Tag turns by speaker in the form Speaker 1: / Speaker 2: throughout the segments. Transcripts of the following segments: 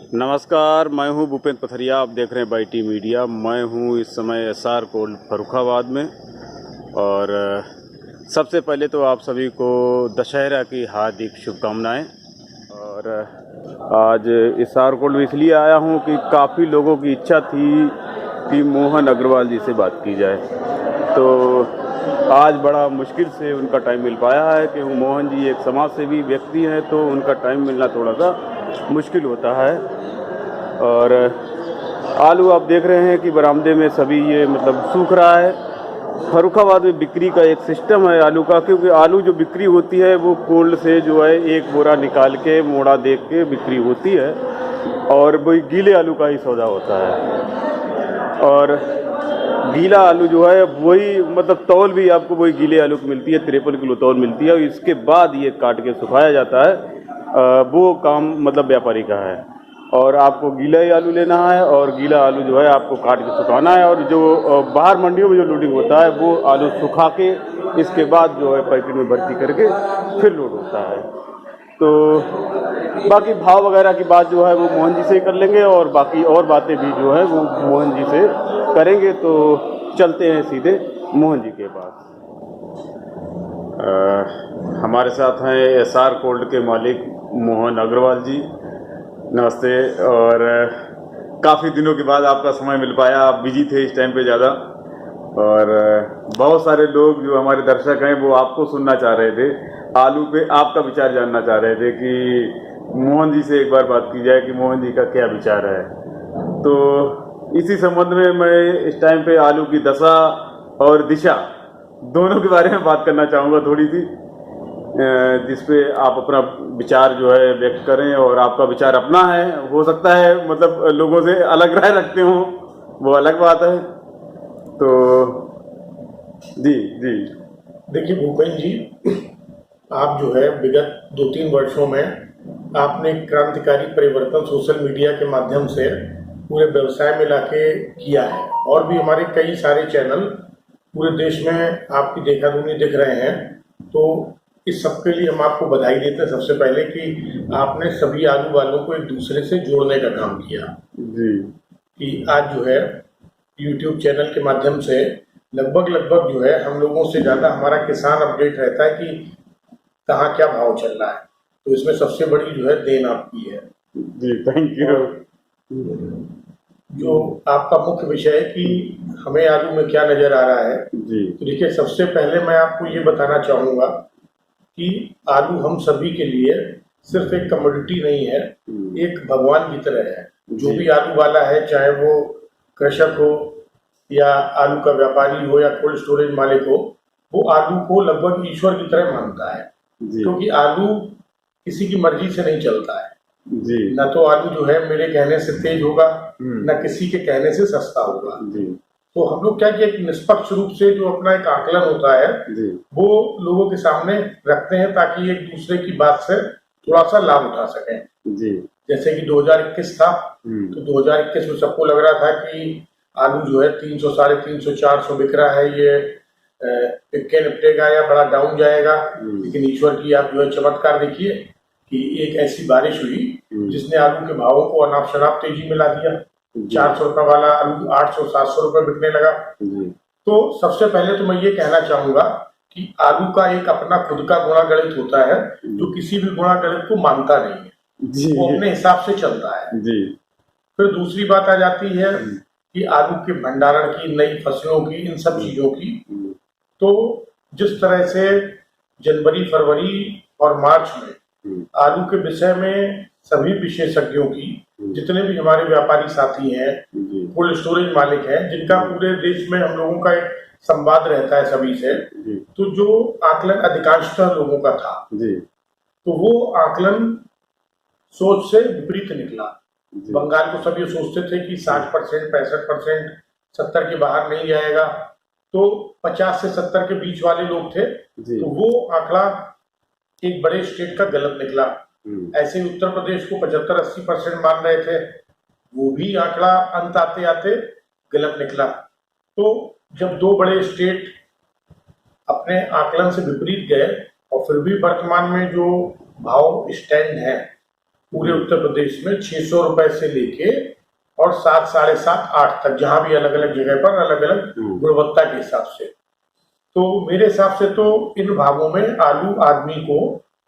Speaker 1: नमस्कार, मैं हूं भूपेंद्र पथरिया। आप देख रहे हैं बाईटी मीडिया। मैं हूं इस समय एसआर कोल्ड फर्रुखाबाद में। और सबसे पहले तो आप सभी को दशहरा की हार्दिक शुभकामनाएं। और आज एसआर कोल्ड में इसलिए आया हूं कि काफ़ी लोगों की इच्छा थी कि मोहन अग्रवाल जी से बात की जाए, तो आज बड़ा मुश्किल से उनका टाइम मिल पाया है कि मोहन जी एक समाज सेवी व्यक्ति हैं, तो उनका टाइम मिलना थोड़ा सा मुश्किल होता है। और आलू आप देख रहे हैं कि बरामदे में सभी ये मतलब सूख रहा है। फर्रुखाबाद में बिक्री का एक सिस्टम है आलू का, क्योंकि आलू जो बिक्री होती है वो कोल्ड से जो है एक बोरा निकाल के मोड़ा देख के बिक्री होती है, और वही गीले आलू का ही सौदा होता है। और गीला आलू जो है वही मतलब तौल भी आपको वही गीले आलू की मिलती है, 53 किलो तौल मिलती है। और इसके बाद ये काट के सुखाया जाता है, वो काम मतलब व्यापारी का है। और आपको गीला ही आलू लेना है, और गीला आलू जो है आपको काट के सुखाना है। और जो बाहर मंडियों में जो लोडिंग होता है वो आलू सुखा के इसके बाद जो है पैकेट में भर्ती करके फिर लोड होता है। तो बाकी भाव वगैरह की बात जो है वो मोहन जी से ही कर लेंगे, और बाकी और बातें भी जो है वो मोहन जी से करेंगे। तो चलते हैं सीधे मोहन जी के पास। हमारे साथ हैं एसआर कोल्ड के मालिक मोहन अग्रवाल जी। नमस्ते। और काफ़ी दिनों के बाद आपका समय मिल पाया, आप बिजी थे इस टाइम पे ज़्यादा। और बहुत सारे लोग जो हमारे दर्शक हैं वो आपको सुनना चाह रहे थे, आलू पे आपका विचार जानना चाह रहे थे कि मोहन जी से एक बार बात की जाए कि मोहन जी का क्या विचार है। तो इसी संबंध में मैं इस टाइम पे आलू की दशा और दिशा दोनों के बारे में बात करना चाहूँगा थोड़ी सी, जिसपे आप अपना विचार जो है व्यक्त करें। और आपका विचार अपना है, हो सकता है मतलब लोगों से अलग राय रखते हों, वो अलग बात है। तो जी जी
Speaker 2: देखिए भूपेंद्र जी, आप जो है विगत 2-3 वर्षों में आपने क्रांतिकारी परिवर्तन सोशल मीडिया के माध्यम से पूरे व्यवसाय में लाके किया है, और भी हमारे कई सारे चैनल पूरे देश में आपकी देखा-दुनी दिख रहे हैं। तो इस सब के लिए हम आपको बधाई देते हैं सबसे पहले कि आपने सभी आलू वालों को एक दूसरे से जोड़ने का काम किया
Speaker 1: जी।
Speaker 2: कि आज जो है यूट्यूब चैनल के माध्यम से लगभग जो है हम लोगों से ज़्यादा हमारा किसान अपडेट रहता है कि कहाँ क्या भाव चल रहा है। तो इसमें सबसे बड़ी जो है देन आपकी है
Speaker 1: जी, थैंक यू।
Speaker 2: जो आपका मुख्य विषय है कि हमें आलू में क्या नजर आ रहा है
Speaker 1: जी
Speaker 2: तो देखिए, सबसे पहले मैं आपको ये बताना चाहूँगा कि आलू हम सभी के लिए सिर्फ एक कमोडिटी नहीं है, एक भगवान की तरह है। जो भी आलू वाला है, चाहे वो कृषक हो या आलू का व्यापारी हो या कोल्ड स्टोरेज मालिक हो, वो आलू को लगभग ईश्वर की तरह मानता है, क्योंकि आलू किसी की मर्जी से नहीं चलता है
Speaker 1: जी।
Speaker 2: न तो आलू जो है मेरे कहने से तेज होगा, न किसी के कहने से सस्ता होगा। तो हम लोग क्या कि एक निष्पक्ष रूप से जो अपना एक आकलन होता है वो लोगों के सामने रखते हैं, ताकि एक दूसरे की बात से थोड़ा सा लाभ उठा सकें। जैसे कि 2021 था, तो 2021 में सबको लग रहा था कि आलू जो है 300, 350, 400 बिक रहा है, ये बिक्के निपटेगा या बड़ा डाउन जाएगा। लेकिन ईश्वर की आप जो है चमत्कार देखिए कि एक ऐसी बारिश हुई जिसने आलू के भावों को अनाप शनाप तेजी में ला दिया। 400 रुपए वाला आलू 800-700 रुपए बिकने लगा। तो सबसे पहले तो मैं ये कहना चाहूंगा कि आलू का एक अपना खुद का गुणागणित होता है, जो किसी भी गुणागणित को मानता नहीं है, वो अपने हिसाब से चलता है। फिर दूसरी बात आ जाती है कि आलू के भंडारण की, नई फसलों की, इन सब चीजों की। तो जिस तरह से जनवरी, फरवरी और मार्च में आलू के विषय में सभी विशेषज्ञों की, जितने भी हमारे व्यापारी साथी हैं, कोल्ड स्टोरेज मालिक हैं, जिनका पूरे देश में हम लोगों का एक संवाद रहता है सभी से, तो जो आकलन अधिकांशतः लोगों का था, तो वो आकलन सोच से विपरीत निकला। बंगाल को सब ये सोचते थे कि 60%, 65%, 70 के बाहर नहीं जाएगा, तो 50 से 70 के बीच वाले लोग थे। तो वो आंकड़ा एक बड़े स्टेट का गलत निकला। ऐसे ही उत्तर प्रदेश को 75-80% मान रहे थे, वो भी आंकड़ा अंत आते आते गलत निकला। तो जब दो बड़े स्टेट अपने आकलन से विपरीत गए और फिर भी वर्तमान में जो भाव स्टैंड है पूरे उत्तर प्रदेश में 600 रुपए से लेके और 7, 7.5, 8 तक, जहां भी अलग अलग जगह पर अलग अलग गुणवत्ता के हिसाब से। तो मेरे हिसाब से तो इन भावों में आलू आदमी को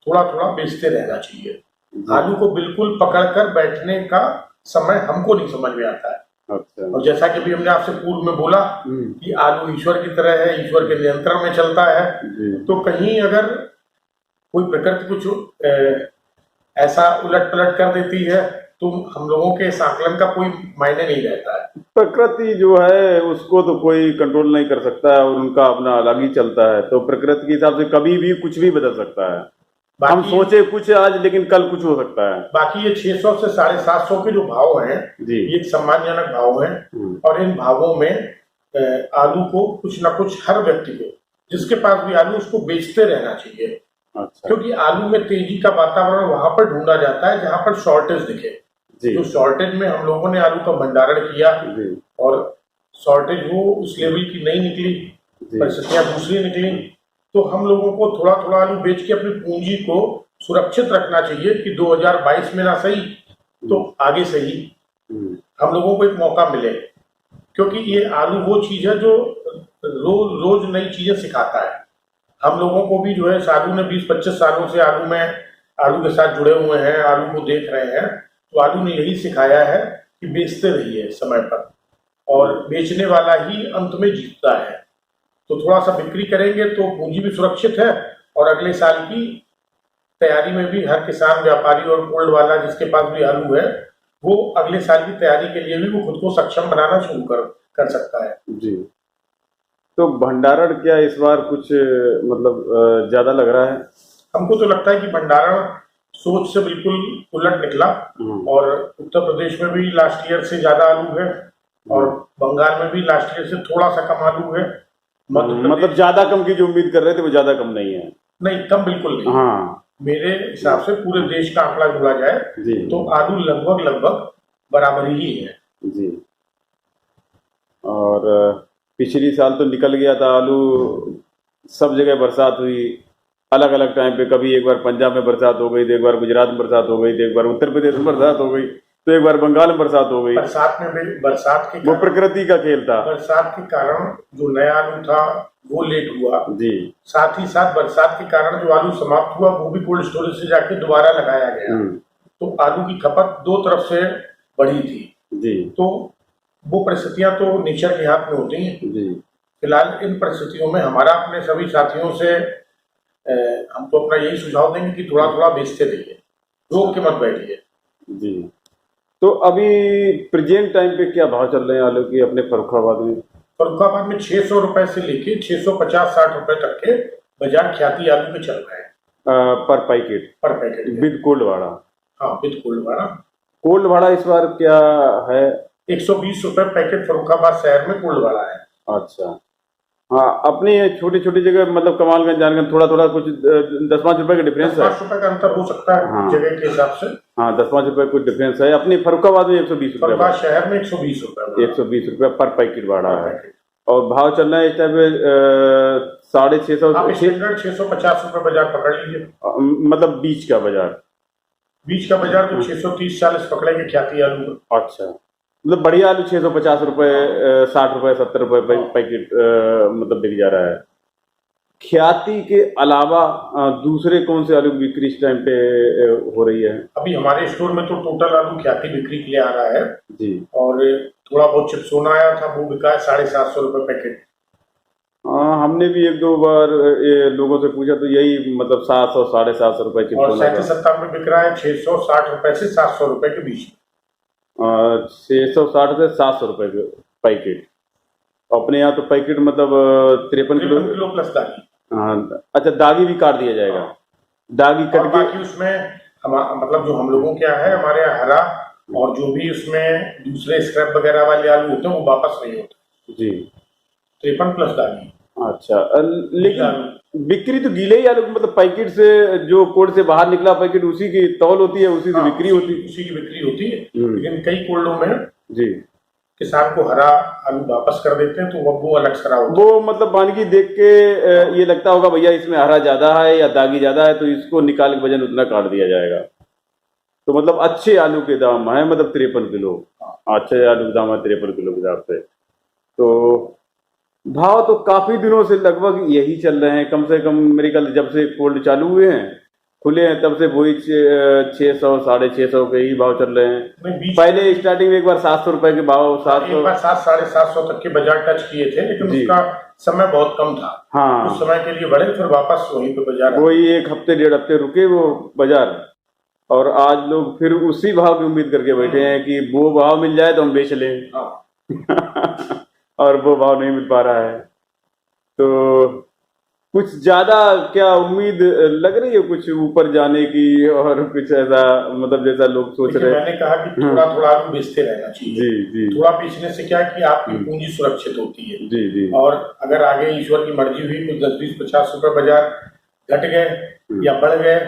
Speaker 2: थोड़ा थोड़ा बेचते रहना चाहिए। आलू को बिल्कुल पकड़कर बैठने का समय हमको नहीं समझ में आता है।
Speaker 1: अच्छा।
Speaker 2: और जैसा कि अभी हमने आपसे पूर्व में बोला कि आलू ईश्वर की तरह है, ईश्वर के नियंत्रण में चलता है, तो कहीं अगर कोई प्रकृति कुछ ऐसा उलट पलट कर देती है तो हम लोगों के इस आकलन का कोई मायने नहीं रहता है।
Speaker 1: प्रकृति जो है उसको तो कोई कंट्रोल नहीं कर सकता है और उनका अपना अलग ही चलता है, तो प्रकृति के हिसाब से कभी भी कुछ भी बदल सकता है। हम सोचे कुछ आज लेकिन कल कुछ हो सकता है।
Speaker 2: बाकी ये 600 से 750 के जो भाव हैं ये एक सम्मानजनक भाव हैं और इन भावों में आलू को कुछ ना कुछ हर व्यक्ति को, जिसके पास भी आलू, उसको बेचते रहना चाहिए।
Speaker 1: अच्छा।
Speaker 2: क्योंकि आलू में तेजी का वातावरण वहां पर ढूंढा जाता है जहां पर शॉर्टेज दिखे। जो शॉर्टेज में हम लोगों ने आलू का भंडारण किया और शॉर्टेज वो उस लेवल की नहीं निकली, परिस्थितियां दूसरी निकली, तो हम लोगों को थोड़ा थोड़ा आलू बेच के अपनी पूंजी को सुरक्षित रखना चाहिए कि 2022 में ना सही तो आगे सही हम लोगों को एक मौका मिले। क्योंकि ये आलू वो चीज है जो रोज रोज नई चीजें सिखाता है। हम लोगों को भी जो है आलू ने 20-25 सालों से आलू के साथ जुड़े हुए हैं, आलू को देख रहे हैं, तो आलू ने यही सिखाया है कि बेचते रहिए समय पर, और बेचने वाला ही अंत में जीतता है। तो थोड़ा सा बिक्री करेंगे तो पूंजी भी सुरक्षित है और अगले साल की तैयारी में भी हर किसान, व्यापारी और कोल्ड वाला जिसके पास भी आलू है वो अगले साल की तैयारी के लिए भी वो खुद को सक्षम बनाना शुरू कर सकता है।
Speaker 1: जी। तो भंडारण क्या इस बार कुछ मतलब ज्यादा लग रहा है?
Speaker 2: हमको तो लगता है कि भंडारण सोच से बिल्कुल उलट निकला और उत्तर प्रदेश में भी लास्ट ईयर से ज्यादा आलू है और बंगाल में भी लास्ट ईयर से थोड़ा सा कम आलू है।
Speaker 1: मतलब ज्यादा कम की जो उम्मीद कर रहे थे वो ज्यादा कम नहीं है?
Speaker 2: नहीं, कम बिल्कुल नहीं।
Speaker 1: हाँ,
Speaker 2: मेरे हिसाब से पूरे देश का आंकड़ा जोड़ा जाए तो आलू लगभग बराबर ही है।
Speaker 1: जी। और पिछली साल तो निकल गया था आलू, सब जगह बरसात हुई अलग अलग टाइम पे, कभी एक बार पंजाब में बरसात हो गई, तो एक बार गुजरात में बरसात हो गई, तो एक बार उत्तर प्रदेश में बरसात हो गई, तो एक बार बंगाल में बरसात हो गई।
Speaker 2: बरसात में भी बरसात के
Speaker 1: वो प्रकृति का खेल था।
Speaker 2: बरसात के कारण जो नया आलू था वो लेट हुआ
Speaker 1: जी। साथ
Speaker 2: ही साथ बरसात के कारण जो आलू समाप्त हुआ वो भी कोल्ड स्टोरेज से जाके दोबारा लगाया गया, तो आलू की खपत दो तरफ से बढ़ी थी जी। तो वो परिस्थितियां तो नेचर के हाथ में होती हैं जी। फिलहाल इन परिस्थितियों में हमारा अपने सभी साथियों से हम तो अपना यही सुझाव देंगे कि थोड़ा थोड़ा बेचते रहिए, रोक के मत बैठिए जी।
Speaker 1: तो अभी प्रेजेंट टाइम पे क्या भाव चल रहे हैं आलू की अपने फर्रुखाबाद में?
Speaker 2: फर्रुखाबाद में 600 रुपए से लेके 650-60 रुपए तक के बाजार ख्याति आलू के चल रहे हैं
Speaker 1: पर पैकेट विद कोल्ड भाड़ा।
Speaker 2: हाँ, विद कोल्ड भाड़ा।
Speaker 1: कोल्ड भाड़ा इस बार क्या है?
Speaker 2: 120 रुपए पैकेट फर्रुखाबाद शहर में कोल्ड भाड़ा है।
Speaker 1: अच्छा। हाँ, अपनी छोटी छोटी जगह मतलब कमालगंज, जानगंज थोड़ा थोड़ा कुछ 10-5 रुपए का डिफरेंस है।
Speaker 2: 10-5 रुपए का अंतर हो सकता है हाँ। जगह के हिसाब से।
Speaker 1: हाँ, 10-5 रुपए कुछ डिफरेंस है। अपनी फर्रुखाबाद में 120 रुपए,
Speaker 2: शहर में 120 रुपए,
Speaker 1: 120 रुपए पर पैकेट भाड़ा है। और भाव चल रहा है इस टाइम पे 650
Speaker 2: 650 रुपए बाजार पकड़ लीजिए,
Speaker 1: मतलब बीच का बाजार
Speaker 2: तो 630-40 पकड़ेंगे ख्याति आलू।
Speaker 1: अच्छा, मतलब बढ़िया आलू 650 रुपए, 60 रुपए, 70 रुपए पैकेट मतलब बिक जा रहा है। ख्याति के अलावा दूसरे कौन से आलू बिक्री इस टाइम पे हो रही है?
Speaker 2: अभी हमारे स्टोर में तो टोटल आलू ख्याति बिक्री के लिए आ रहा है
Speaker 1: जी। और
Speaker 2: थोड़ा बहुत चिप्सोना आया था, वो बिका है 750 रुपए पैकेट।
Speaker 1: हाँ, हमने भी 1-2 बार लोगों से पूछा तो यही मतलब 700 750 रुपए चिप्सोना।
Speaker 2: और 37 में बिक रहा है 660 रुपए से 700 रुपए के बीच।
Speaker 1: 660 से 700 रुपए पैकेट। अपने यहाँ तो पैकेट मतलब 53 किलो
Speaker 2: प्लस दागी।
Speaker 1: हाँ, अच्छा, दागी भी काट दिया जाएगा। दागी कट के
Speaker 2: बाकी उसमें मतलब जो हम लोगों क्या है, हमारे यहाँ हरा और जो भी उसमें दूसरे स्क्रैप वगैरह वाले आलू होते हैं वो वापस नहीं होते जी। 53 प्लस दागी। अच्छा, लेकिन बिक्री तो गीले ही आलू मतलब पैकेट से, जो कोल्ड से बाहर निकला पैकेट उसी की तौल होती है, उसी की बिक्री होती है, उसी की बिक्री होती है। लेकिन कई कोल्डों में
Speaker 1: जी
Speaker 2: किसान को हरा आलू वापस कर देते हैं, तो वो अलग सरा होता है।
Speaker 1: वो मतलब वानगी देख के ये लगता होगा भैया इसमें हरा ज्यादा है या दागी ज्यादा है, तो इसको निकाल के वजन उतना काट दिया जाएगा। तो मतलब अच्छे आलू के दाम है, मतलब 53 किलो, अच्छे आलू के दाम है 53 किलो के हिसाब से। तो भाव तो काफी दिनों से लगभग यही चल रहे हैं, कम से कम मेरे ख्याल जब से कोल्ड चालू हुए हैं, खुले हैं, तब से वही 600 650 के ही भाव चल रहे हैं। पहले स्टार्टिंग में एक बार 700 रुपए के भाव, 700
Speaker 2: 700-750 तक के बाजार टच किए थे, लेकिन उसका समय बहुत कम था।
Speaker 1: हाँ,
Speaker 2: उस समय के लिए बढ़े, फिर वापस वहीं पे बाजार,
Speaker 1: वही 1 हफ्ते 1.5 हफ्ते रुके वो बाजार, और आज लोग फिर उसी भाव की उम्मीद करके बैठे हैं कि वो भाव मिल जाए तो हम बेच लें। और वो भाव नहीं मिल पा रहा है, तो कुछ ज्यादा क्या उम्मीद लग रही है कुछ ऊपर जाने की, और कुछ ऐसा मतलब जैसा लोग सोच रहे हैं?
Speaker 2: मैंने कहा कि थोड़ा थोड़ा आलू बेचते रहना चाहिए।
Speaker 1: जी जी।
Speaker 2: थोड़ा बेचने से क्या है कि आपकी पूंजी सुरक्षित होती है।
Speaker 1: जी जी।
Speaker 2: और अगर आगे ईश्वर की मर्जी हुई तो 10-20-50 रुपए बाजार घट गए या बढ़ गए,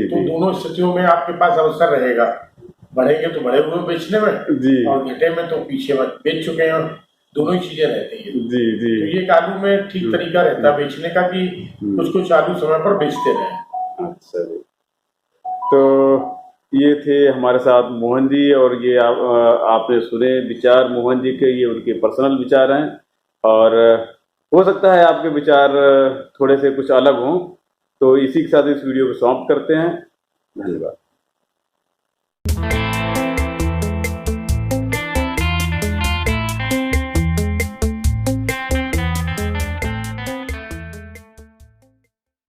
Speaker 2: तो दोनों स्थितियों में आपके पास अवसर रहेगा। बढ़ेंगे तो बढ़े हुए बेचने में, और घटे में तो पीछे बेच चुके हैं, दोनों ही चीजें रहती है।
Speaker 1: जी जी।
Speaker 2: तो ये आलू में ठीक तरीका रहता है बेचने का कि कुछ कुछ आलू समय पर बेचते रहे।
Speaker 1: अच्छा जी। तो ये थे हमारे साथ मोहन जी, और ये आपने सुने विचार मोहन जी के, ये उनके पर्सनल विचार हैं, और हो सकता है आपके विचार थोड़े से कुछ अलग हों। तो इसी के साथ इस वीडियो को समाप्त करते हैं। धन्यवाद।